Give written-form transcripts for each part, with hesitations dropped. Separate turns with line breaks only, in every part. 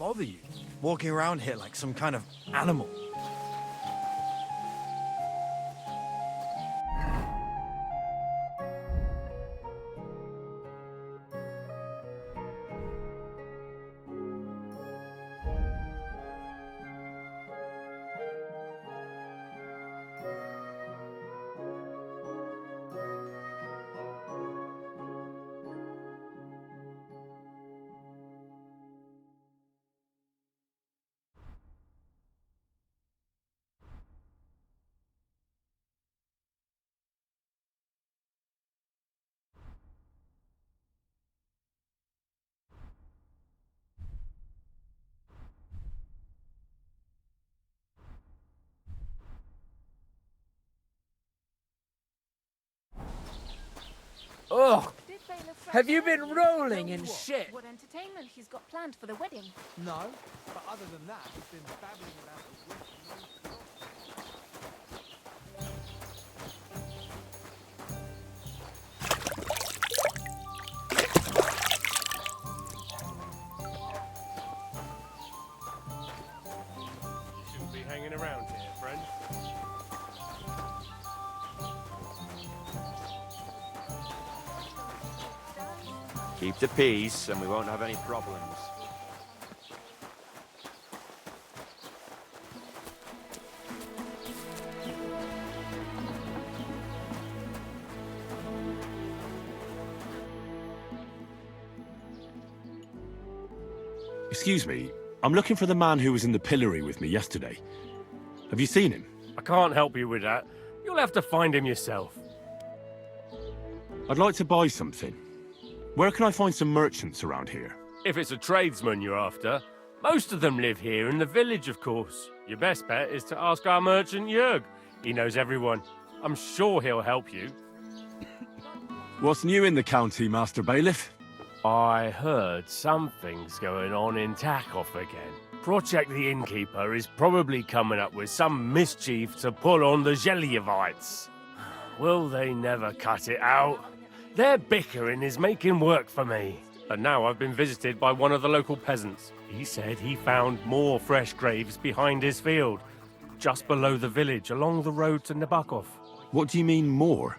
bother you, walking around here like some kind of animal.
Ugh! Have you been rolling in shit?
What entertainment he's got planned for the wedding?
No, but other than that, he's been babbling about the
You shouldn't be hanging around here, friend.
Keep the peace and we won't have any problems.
Excuse me, I'm looking for the man who was in the pillory with me yesterday. Have you seen him?
I can't help you with that. You'll have to find him yourself.
I'd like to buy something. Where can I find some merchants around here?
If it's a tradesman you're after, most of them live here in the village, of course. Your best bet is to ask our merchant Jörg. He knows everyone. I'm sure he'll help you.
What's new in the county, Master Bailiff?
I heard something's going on in Takeoff again. Project the Innkeeper is probably coming up with some mischief to pull on the Gelievites. Will they never cut it out? Their bickering is making work for me. And now I've been visited by one of the local peasants. He said he found more fresh graves behind his field, just below the village, along the road to Nabokov.
What do you mean, more?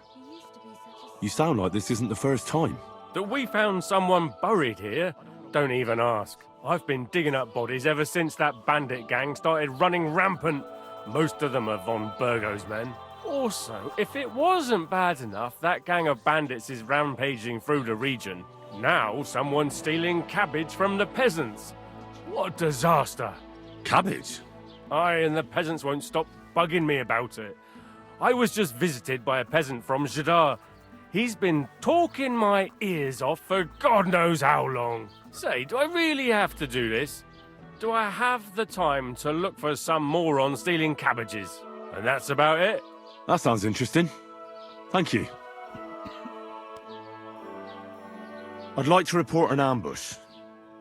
You sound like this isn't the first time.
That we found someone buried here? Don't even ask. I've been digging up bodies ever since that bandit gang started running rampant. Most of them are von Burgo's men. Also, if it wasn't bad enough that gang of bandits is rampaging through the region, now someone's stealing cabbage from the peasants. What a disaster.
Cabbage?
Aye, and the peasants won't stop bugging me about it. I was just visited by a peasant from Jadar. He's been talking my ears off for God knows how long. Say, do I really have to do this? Do I have the time to look for some moron stealing cabbages? And that's about it.
That sounds interesting. Thank you. I'd like to report an ambush.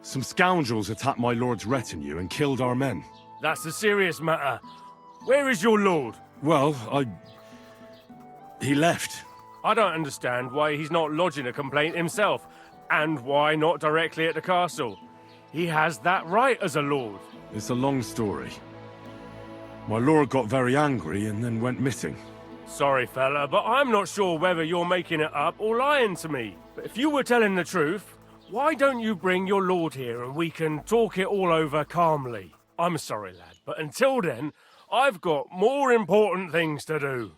Some scoundrels attacked my lord's retinue and killed our men.
That's a serious matter. Where is your lord?
Well, he left.
I don't understand why he's not lodging a complaint himself, and why not directly at the castle. He has that right as a lord.
It's a long story. My lord got very angry and then went missing.
Sorry, fella, but I'm not sure whether you're making it up or lying to me. But if you were telling the truth, why don't you bring your lord here and we can talk it all over calmly? I'm sorry, lad, but until then, I've got more important things to do.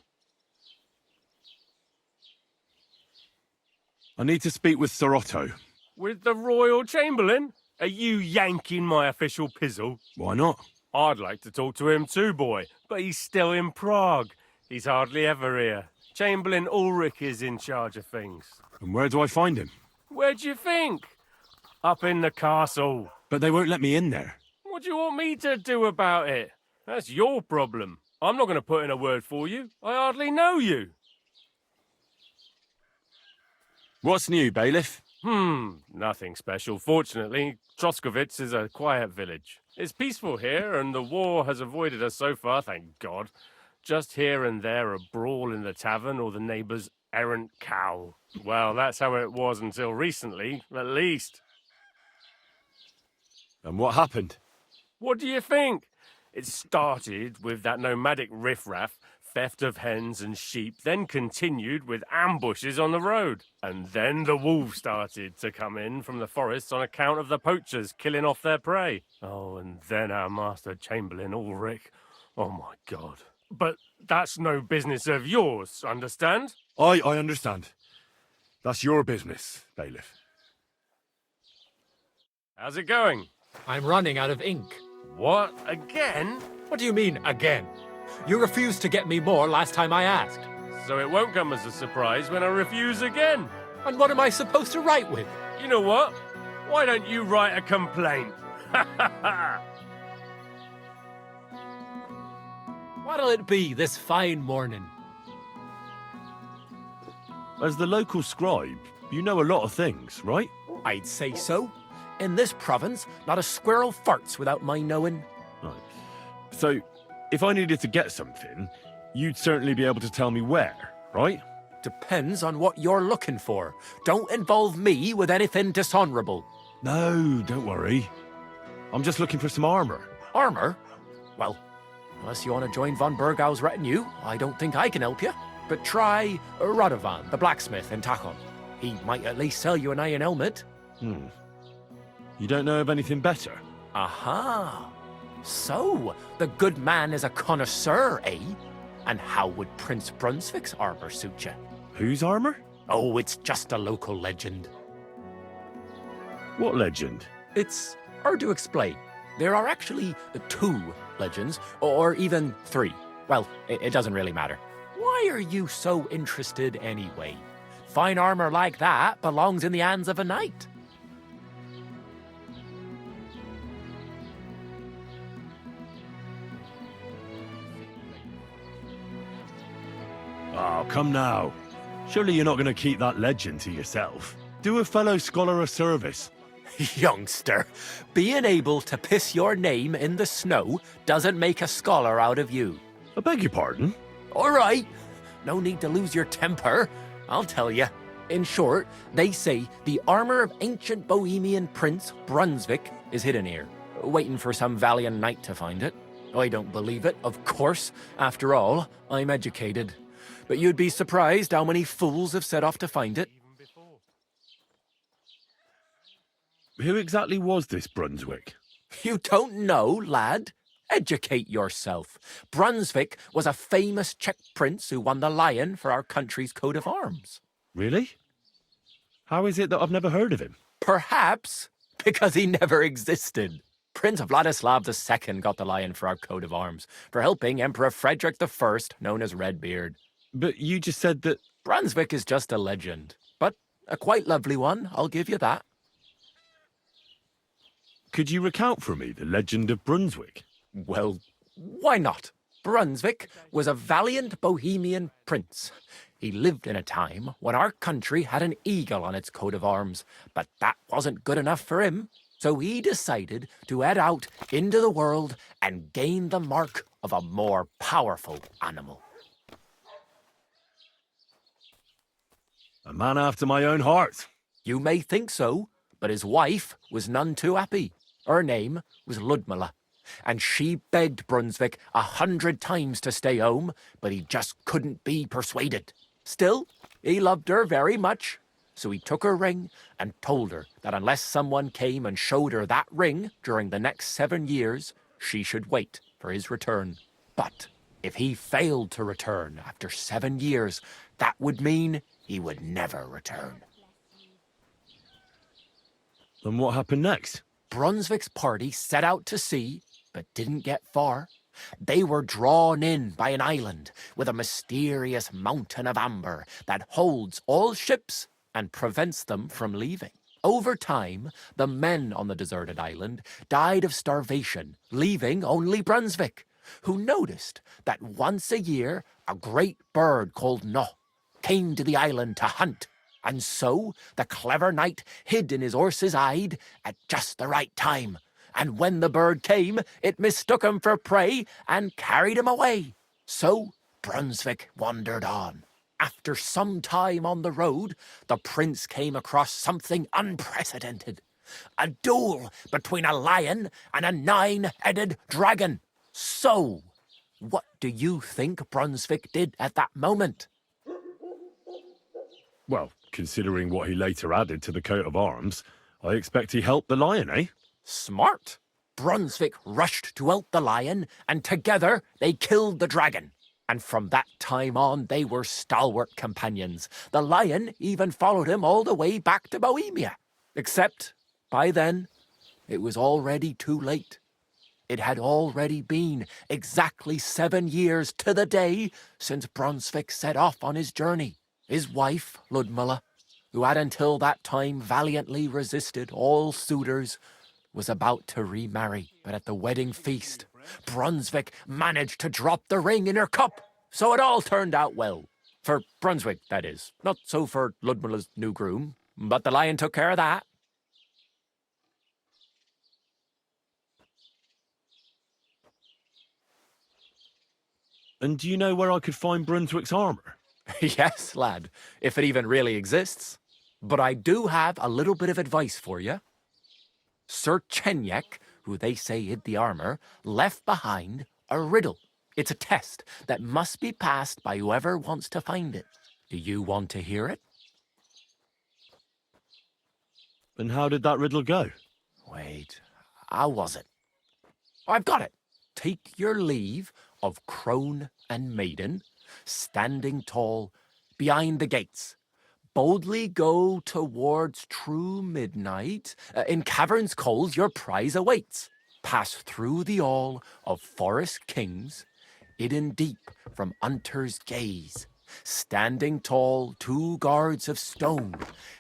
I need to speak with Sir Otto.
With the Royal Chamberlain? Are you yanking my official pizzle?
Why not?
I'd like to talk to him too, boy, but he's still in Prague. He's hardly ever here. Chamberlain Ulrich is in charge of things.
And where do I find him?
Where do you think? Up in the castle.
But they won't let me in there.
What do you want me to do about it? That's your problem. I'm not going to put in a word for you. I hardly know you.
What's new, Bailiff?
Nothing special. Fortunately, Troskovitz is a quiet village. It's peaceful here, and the war has avoided us so far, thank God. Just here and there a brawl in the tavern or the neighbour's errant cow. Well, that's how it was until recently, at least.
And what happened?
What do you think? It started with that nomadic riffraff, theft of hens and sheep, then continued with ambushes on the road. And then the wolves started to come in from the forests on account of the poachers killing off their prey. Oh, and then our master Chamberlain Ulrich. Oh my God. But that's no business of yours, understand?
I understand. That's your business, bailiff.
How's it going?
I'm running out of ink.
What? Again?
What do you mean, again? You refused to get me more last time I asked.
So it won't come as a surprise when I refuse again.
And what am I supposed to write with?
You know what? Why don't you write a complaint?
What'll it be this fine morning?
As the local scribe, you know a lot of things, right?
I'd say so. In this province, not a squirrel farts without my knowing.
Right. So, if I needed to get something, you'd certainly be able to tell me where, right?
Depends on what you're looking for. Don't involve me with anything dishonorable.
No, don't worry. I'm just looking for some armor.
Armor? Well, unless you want to join von Burgau's retinue, I don't think I can help you. But try Radovan, the blacksmith in Tachon. He might at least sell you an iron helmet.
You don't know of anything better?
Aha! So, the good man is a connoisseur, eh? And how would Prince Brunswick's armor suit you?
Whose armor?
Oh, it's just a local legend.
What legend?
It's hard to explain. There are actually 2 legends, or even 3. Well, it doesn't really matter. Why are you so interested anyway? Fine armor like that belongs in the hands of a knight.
Oh, come now. Surely you're not going to keep that legend to yourself. Do a fellow scholar a service.
Youngster, being able to piss your name in the snow doesn't make a scholar out of you.
I beg your pardon?
All right, no need to lose your temper. I'll tell you. In short, they say the armor of ancient Bohemian Prince Brunswick is hidden here, waiting for some valiant knight to find it. I don't believe it, of course. After all, I'm educated. But you'd be surprised how many fools have set off to find it.
Who exactly was this Brunswick?
You don't know, lad? Educate yourself. Brunswick was a famous Czech prince who won the lion for our country's coat of arms.
Really? How is it that I've never heard of him?
Perhaps because he never existed. Prince Vladislav II got the lion for our coat of arms for helping Emperor Frederick I, known as Redbeard.
But you just said that...
Brunswick is just a legend, but a quite lovely one, I'll give you that.
Could you recount for me the legend of Brunswick?
Well, why not? Brunswick was a valiant Bohemian prince. He lived in a time when our country had an eagle on its coat of arms, but that wasn't good enough for him. So he decided to head out into the world and gain the mark of a more powerful animal.
A man after my own heart.
You may think so, but his wife was none too happy. Her name was Ludmilla, and she begged Brunswick 100 times to stay home, but he just couldn't be persuaded. Still, he loved her very much, so he took her ring and told her that unless someone came and showed her that ring during the next 7 years, she should wait for his return. But if he failed to return after 7 years, that would mean he would never return.
Then what happened next?
Brunswick's party set out to sea, but didn't get far. They were drawn in by an island with a mysterious mountain of amber that holds all ships and prevents them from leaving. Over time, the men on the deserted island died of starvation, leaving only Brunswick, who noticed that once a year a great bird called No came to the island to hunt, and so the clever knight hid in his horse's hide at just the right time. And when the bird came, it mistook him for prey and carried him away. So Brunswick wandered on. After some time on the road, the prince came across something unprecedented. A duel between a lion and a 9-headed dragon. So, what do you think Brunswick did at that moment?
Well, considering what he later added to the coat of arms, I expect he helped the lion, eh?
Smart. Brunswick rushed to help the lion, and together they killed the dragon. And from that time on, they were stalwart companions. The lion even followed him all the way back to Bohemia. Except, by then, it was already too late. It had already been exactly 7 years to the day since Brunswick set off on his journey. His wife, Ludmilla, who had until that time valiantly resisted all suitors, was about to remarry. But at the wedding feast, Brunswick managed to drop the ring in her cup, so it all turned out well. For Brunswick, that is. Not so for Ludmilla's new groom, but the lion took care of that.
And do you know where I could find Brunswick's armour?
Yes, lad, if it even really exists. But I do have a little bit of advice for you. Sir Chenyek, who they say hid the armour, left behind a riddle. It's a test that must be passed by whoever wants to find it. Do you want to hear it?
And how did that riddle go?
Wait, how was it? I've got it. Take your leave of crone and maiden, standing tall behind the gates. Boldly go towards true midnight. In caverns cold your prize awaits. Pass through the all of forest kings, hidden deep from hunter's gaze. Standing tall, 2 guards of stone,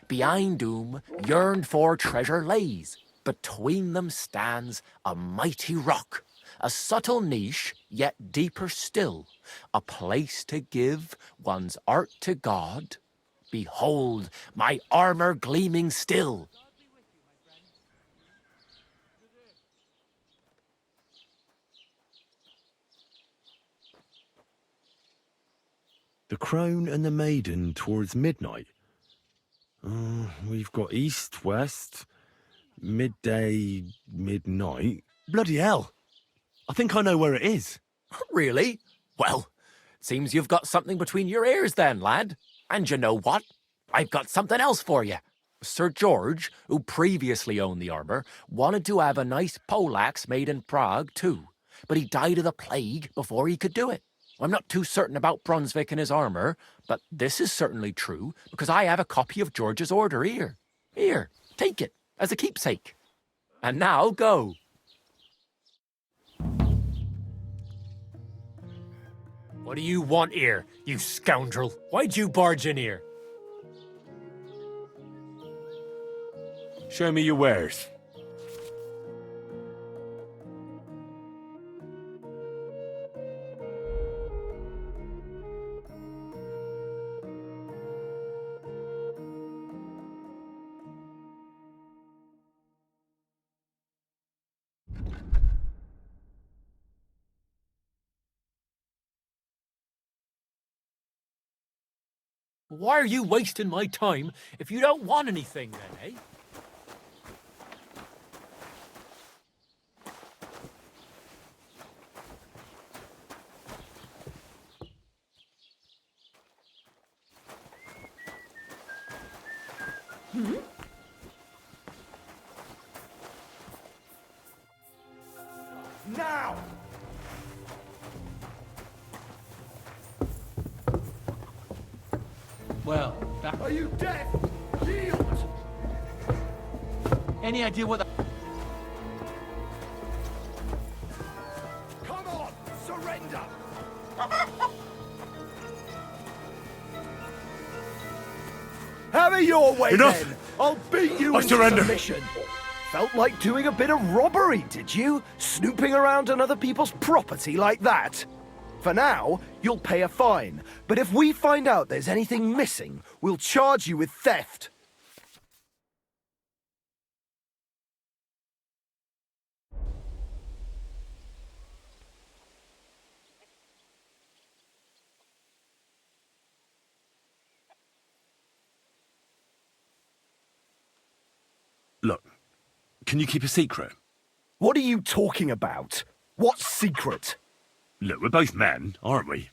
behind whom yearned for treasure lays. Between them stands a mighty rock, a subtle niche, yet deeper still, a place to give one's art to God. Behold, my armour gleaming still.
The crone and the maiden towards midnight. We've got east, west, midday, midnight. Bloody hell! I think I know where it is.
Really? Well, seems you've got something between your ears then, lad. And you know what? I've got something else for you. Sir George, who previously owned the armour, wanted to have a nice poleaxe made in Prague too, but he died of the plague before he could do it. I'm not too certain about Brunswick and his armour, but this is certainly true, because I have a copy of George's order here. Here, take it, as a keepsake. And now, go. What do you want here, you scoundrel? Why'd you barge in here?
Show me your wares.
Why are you wasting my time if you don't want anything then, eh?
Now!
Well,
Are you deaf? Yield!
any idea what the...
Come on! Surrender! Have it your way,
Enough!
then! I'll beat you
I
into
surrender.
submission! Felt like doing a bit of robbery, did you? Snooping around on other people's property like that? For now, you'll pay a fine, but if we find out there's anything missing, we'll charge you with theft.
Look, Can you keep a secret?
What are you talking about? What secret?
Look, we're both men, aren't we?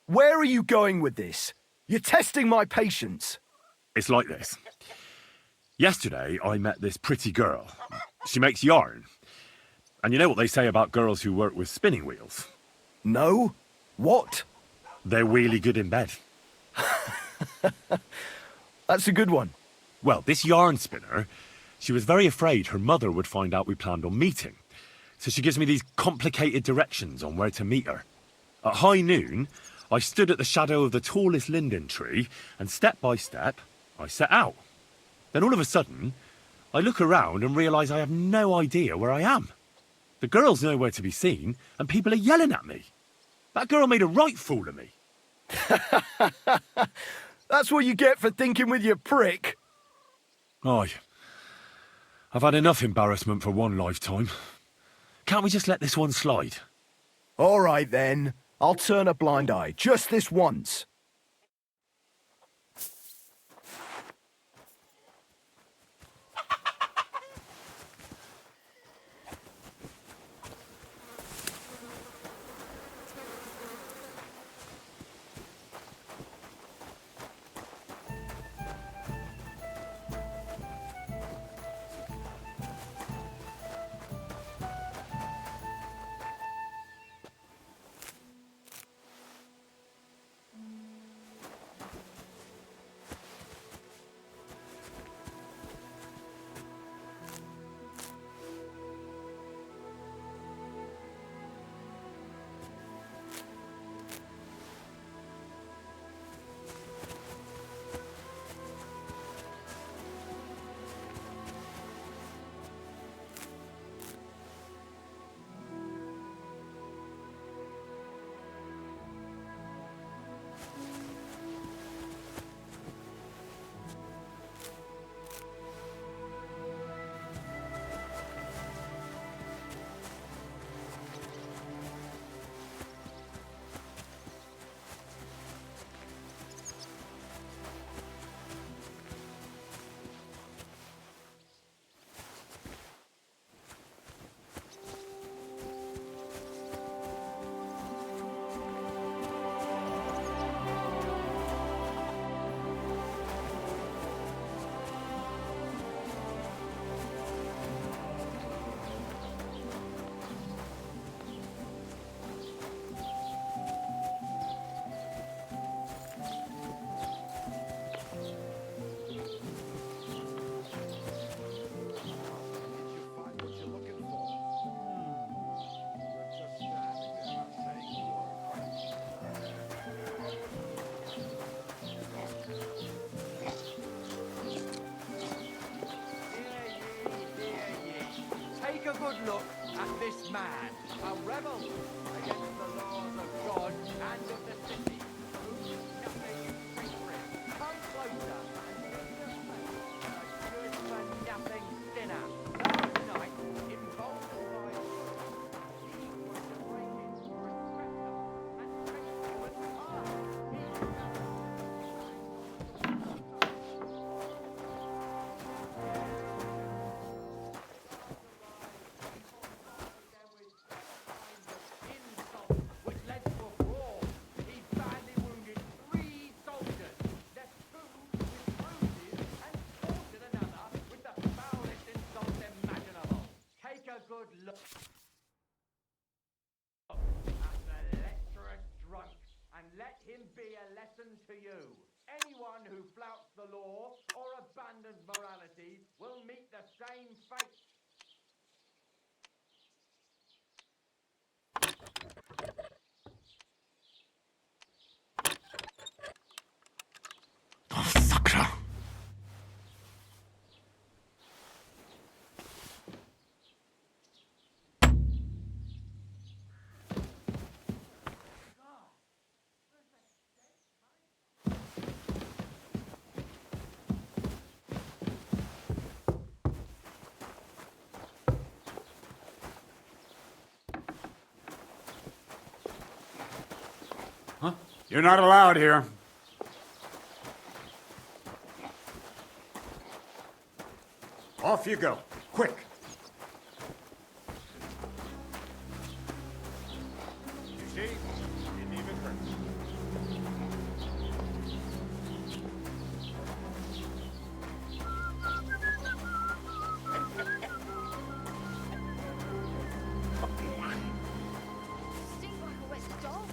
Where are you going with this? You're testing my patience.
It's like this. Yesterday, I met this pretty girl. She makes yarn. And you know what they say about girls who work with spinning wheels?
No? What?
They're really good in bed.
That's a good one.
Well, this yarn spinner, she was very afraid her mother would find out we planned on meeting. So she gives me these complicated directions on where to meet her. At high noon, I stood at the shadow of the tallest linden tree, and step by step, I set out. Then all of a sudden, I look around and realise I have no idea where I am. The girl's nowhere to be seen, and people are yelling at me. That girl made a right fool of me.
That's what you get for thinking with your prick.
Aye. I've had enough embarrassment for one lifetime. Can't we just let this one slide?
All right, then. I'll turn a blind eye, just this once.
Take a good look at this man, a rebel against the laws of God and of the city. Nothing sacred. Come closer and see the face of a good-for-nothing sinner. Last night, emboldened by he was to break into a respectable and faithful which led to a brawl. He badly wounded 3 soldiers, left 2 with bruises, and tortured another with the foulest insults imaginable. Take a good look at the lecherous drunk, and let him be a lesson to you. Anyone who flouts the law or abandons morality will meet the same fate.
Oh, sucker.
You're not allowed here. Off you go. Quick.
Chief, didn't even drink.
Stink like a wet dog.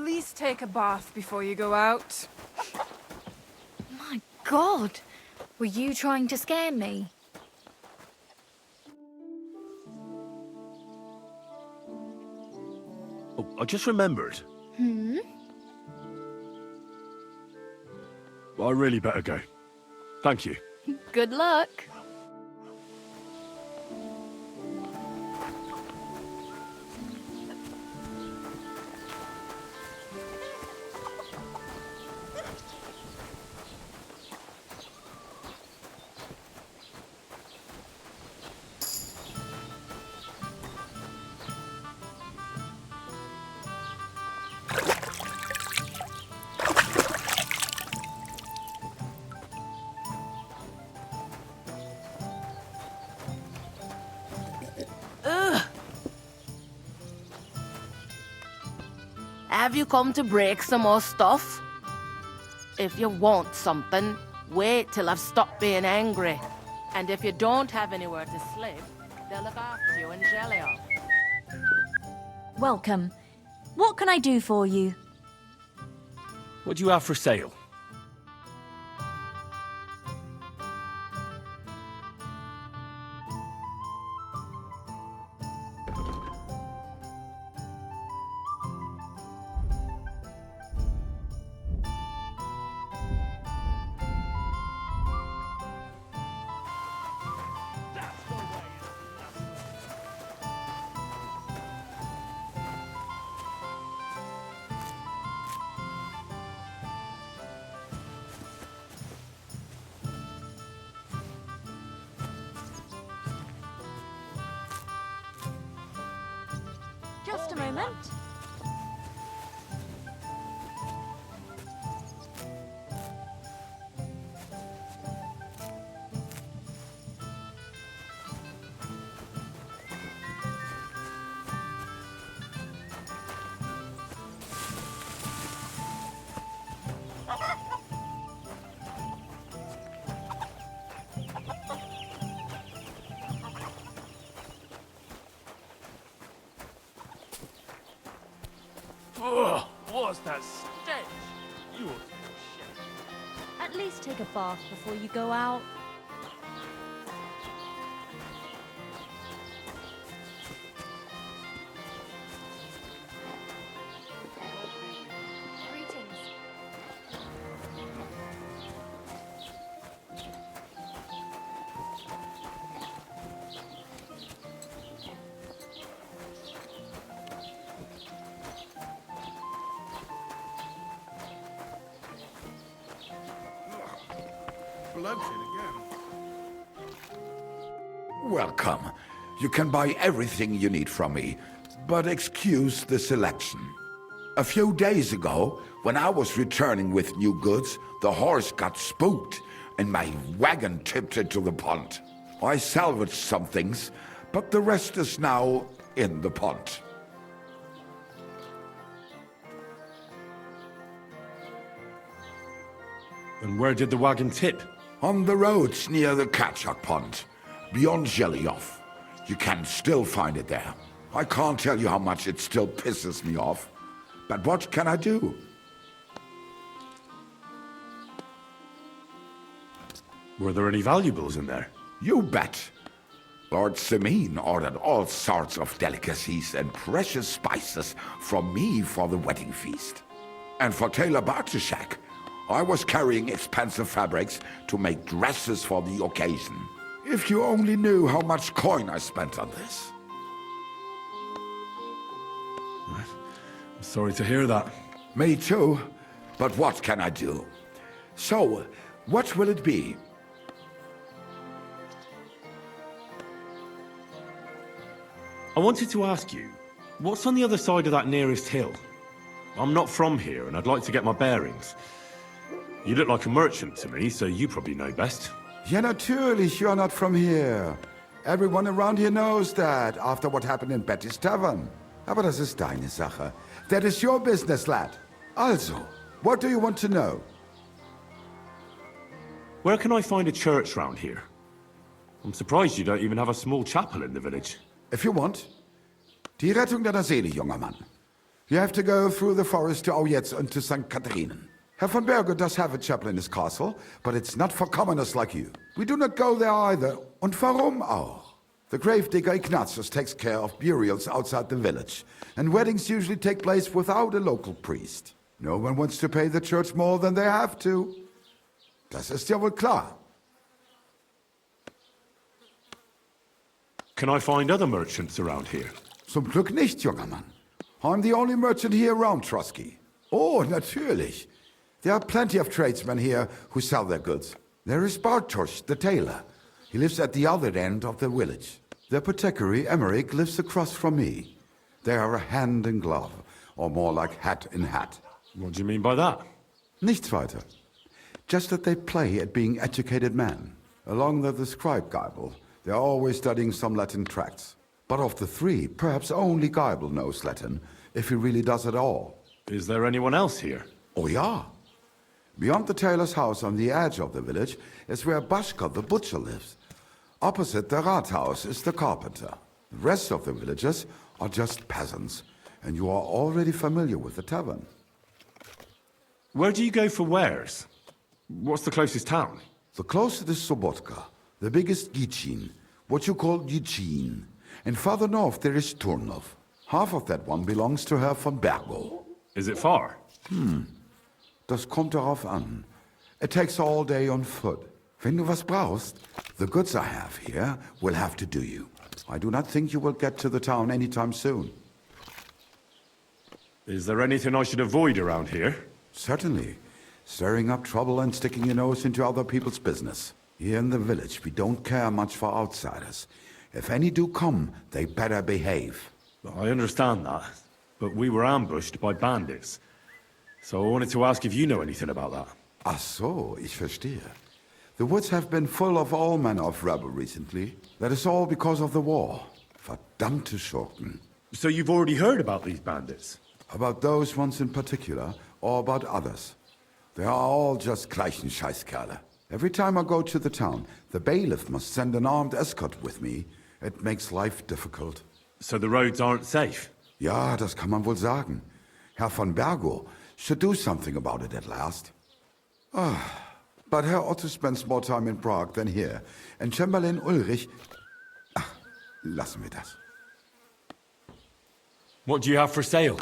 least take a bath before you go out.
My God! Were you trying to scare me?
Oh, I just remembered. I really better go. Thank you.
Good luck.
Have you come to break some more stuff? If you want something, wait till I've stopped being angry. And if you don't have anywhere to sleep, they'll look after you in Jelly.
Welcome. What can I do for you?
What do you have for sale?
Just a moment.
Ugh, what's that stench? You ought to be ashamed.
At least take a bath before you go out.
Greetings.
Welcome. You can buy everything you need from me, but excuse the selection. A few days ago, when I was returning with new goods, the horse got spooked and my wagon tipped into the pond. I salvaged some things, but the rest is now in the pond.
And where did the wagon tip?
On the roads near the Catchuck Pond, beyond Jelly-off. You can still find it there. I can't tell you how much it still pisses me off. But what can I do?
Were there any valuables in there?
You bet. Lord Simine ordered all sorts of delicacies and precious spices from me for the wedding feast. And for Taylor Bartishak, I was carrying expensive fabrics to make dresses for the occasion. If you only knew how much coin I spent on this.
I'm sorry to hear that.
Me too, but what can I do? So, what will it be?
I wanted to ask you, what's on the other side of that nearest hill? I'm not from here, and I'd like to get my bearings. You look like a merchant to me, so you probably know best.
Ja, natürlich, you're not from here. Everyone around here knows that, after what happened in Betty's Tavern. Aber das ist deine Sache. That is your business, lad. Also, what do you want to know?
Where can I find a church round here? I'm surprised you don't even have a small chapel in the village.
If you want. Die Rettung deiner Seele, junger Mann. You have to go through the forest to Aujetz and to St. Catharinen. Herr von Berger does have a chapel in his castle, but it's not for commoners like you. We do not go there either, und warum auch? The gravedigger Ignatius takes care of burials outside the village, and weddings usually take place without a local priest. No one wants to pay the church more than they have to. Das ist ja wohl klar.
Can I find other merchants around here?
Zum Glück nicht, junger Mann. I'm the only merchant here around, Trusky. Oh, natürlich. There are plenty of tradesmen here who sell their goods. There is Bartosz, the tailor. He lives at the other end of the village. The apothecary, Emmerich, lives across from me. They are a hand in glove, or more like hat in hat.
What do you mean by that?
Nichts weiter. Just that they play at being educated men. Along with the scribe Geibel, they are always studying some Latin tracts. But of the three, perhaps only Geibel knows Latin, if he really does at all.
Is there anyone else here?
Oh yeah. Beyond the tailor's house on the edge of the village is where Bashka the butcher lives. Opposite the Rathaus is the carpenter. The rest of the villagers are just peasants, and you are already familiar with the tavern.
Where do you go for wares? What's the closest town?
The closest is Sobotka, the biggest Gichin, what you call Gichin. And farther north there is Turnov. Half of that one belongs to Herr von Bergo.
Is it far?
Das kommt darauf an. It takes all day on foot. Wenn du was brauchst, the goods I have here will have to do you. I do not think you will get to the town anytime soon.
Is there anything I should avoid around here?
Certainly. Stirring up trouble and sticking your nose into other people's business. Here in the village, we don't care much for outsiders. If any do come, they better behave.
I understand that, but we were ambushed by bandits. So I wanted to ask if you know anything about that.
Ach so, ich verstehe. The woods have been full of all manner of rebel recently. That is all because of the war. Verdammte Schurken.
So you've already heard about these bandits?
About those ones in particular, or about others. They are all just gleichen Scheißkerle. Every time I go to the town, the bailiff must send an armed escort with me. It makes life difficult.
So the roads aren't safe?
Ja, das kann man wohl sagen. Herr von Bergo should do something about it at last. But Herr Otto spends more time in Prague than here, and Chamberlain Ulrich... lassen wir das.
What do you have for sale?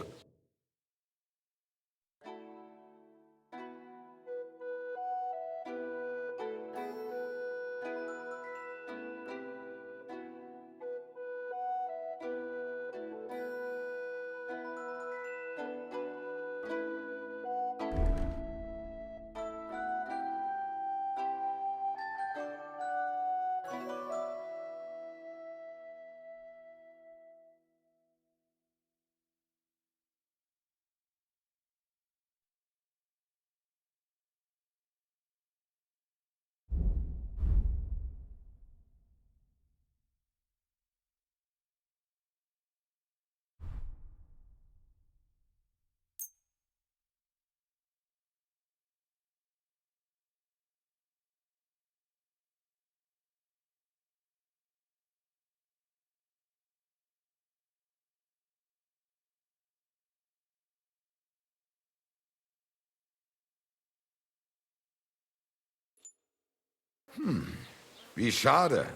Wie schade.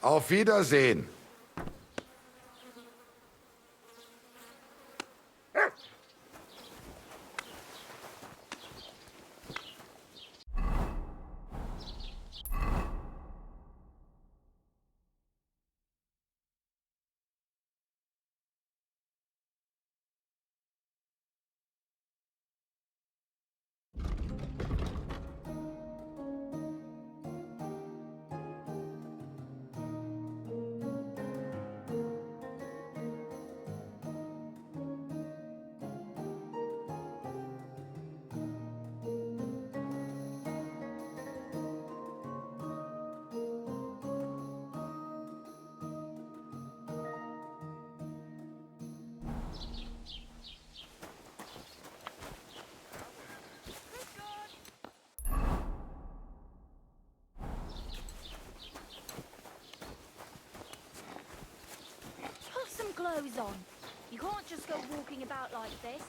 Auf Wiedersehen.
Put some clothes on. You can't just go walking about like this.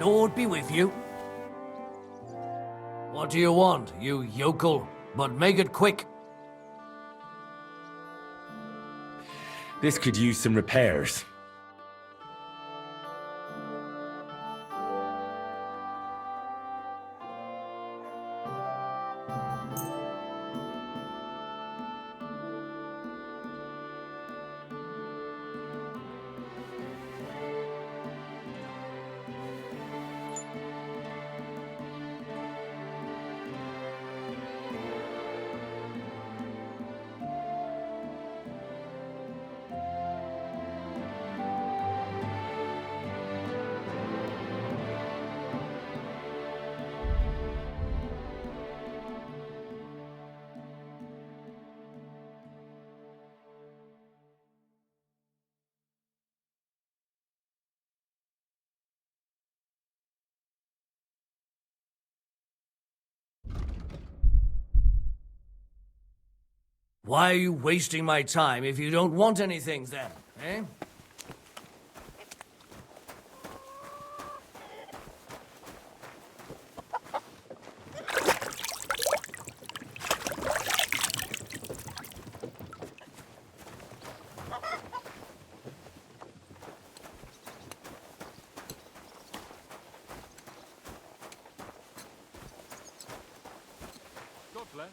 Lord be with you. What do you want, you yokel? But make it quick.
This could use some repairs.
Why are you wasting my time if you don't want anything then, eh?
God bless.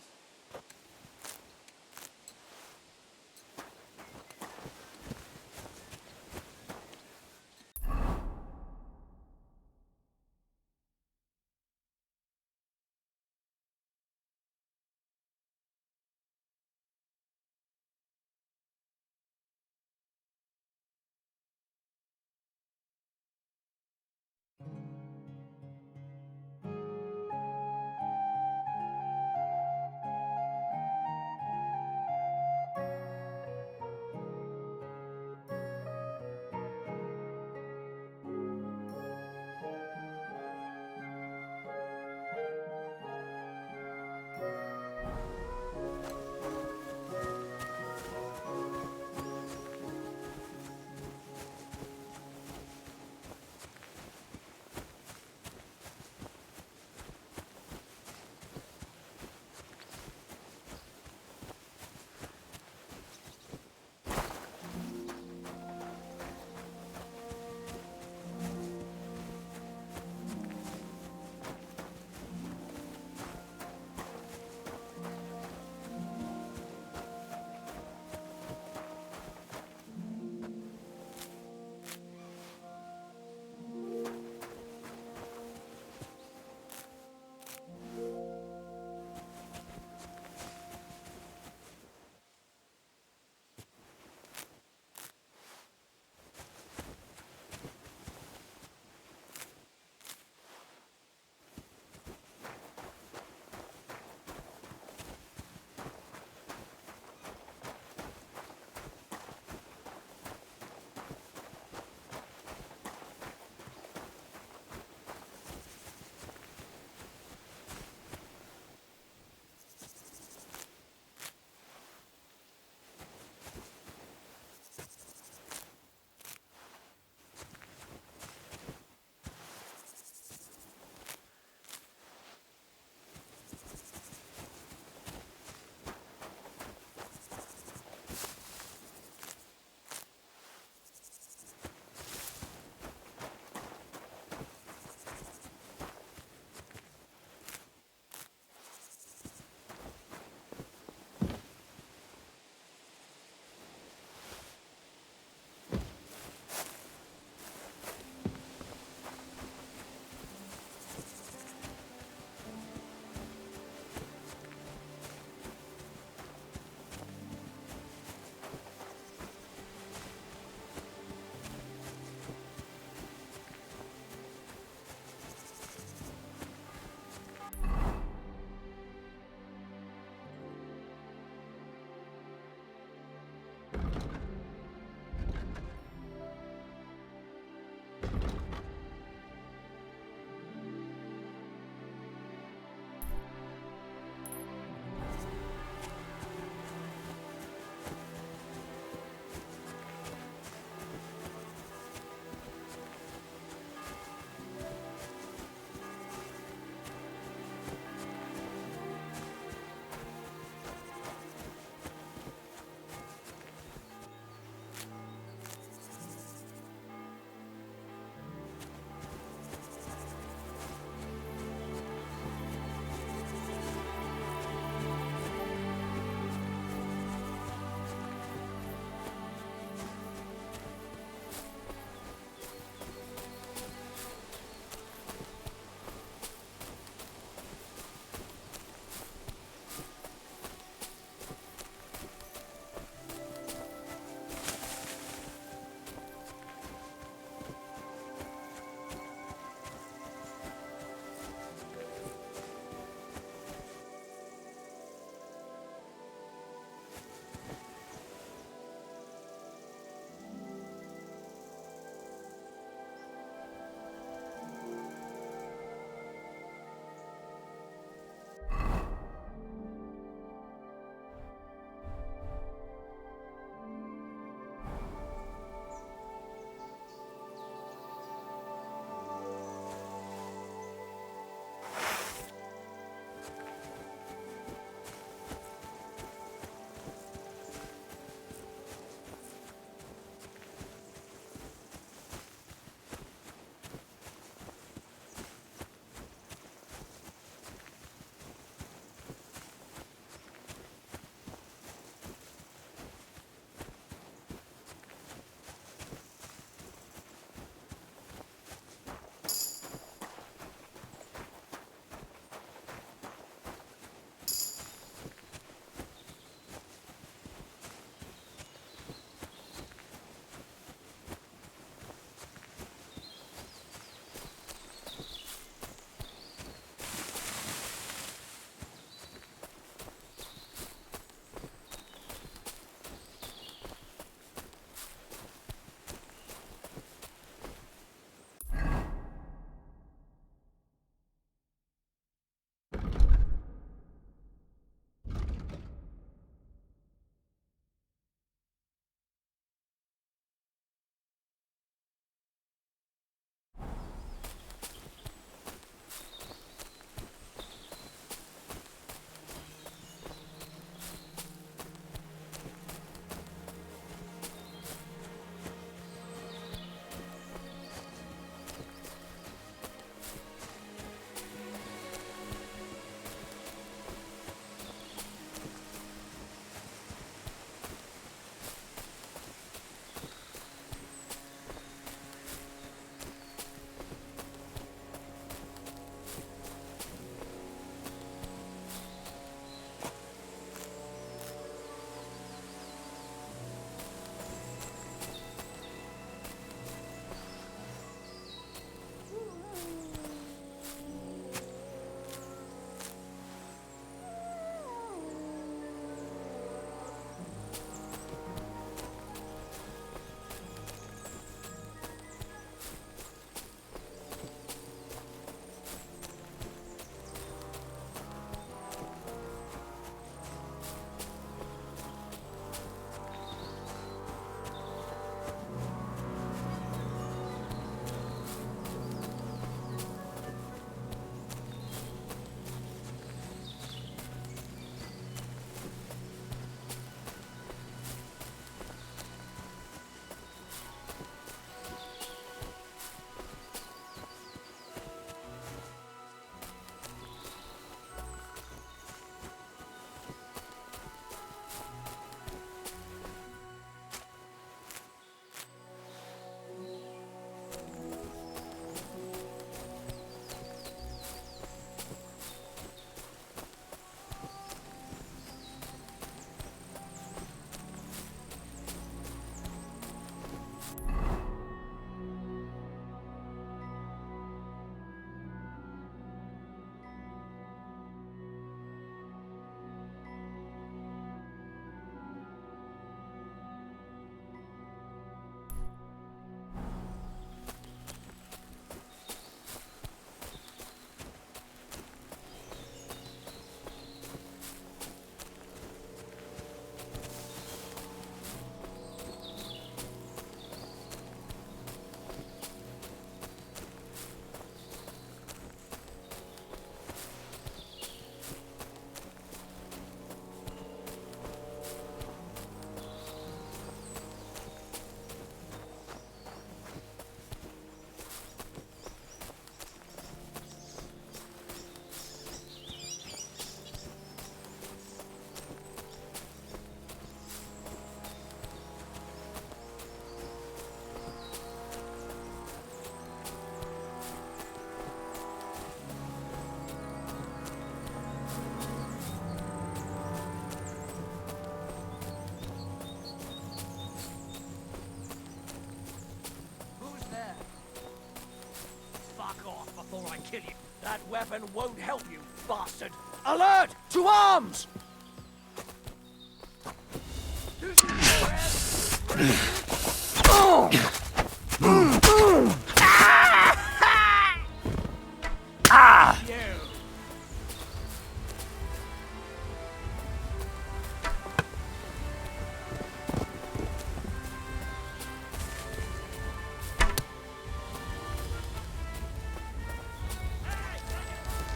before I kill you. That weapon won't help you, bastard. Alert! To arms!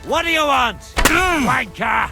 What do you want, wanker?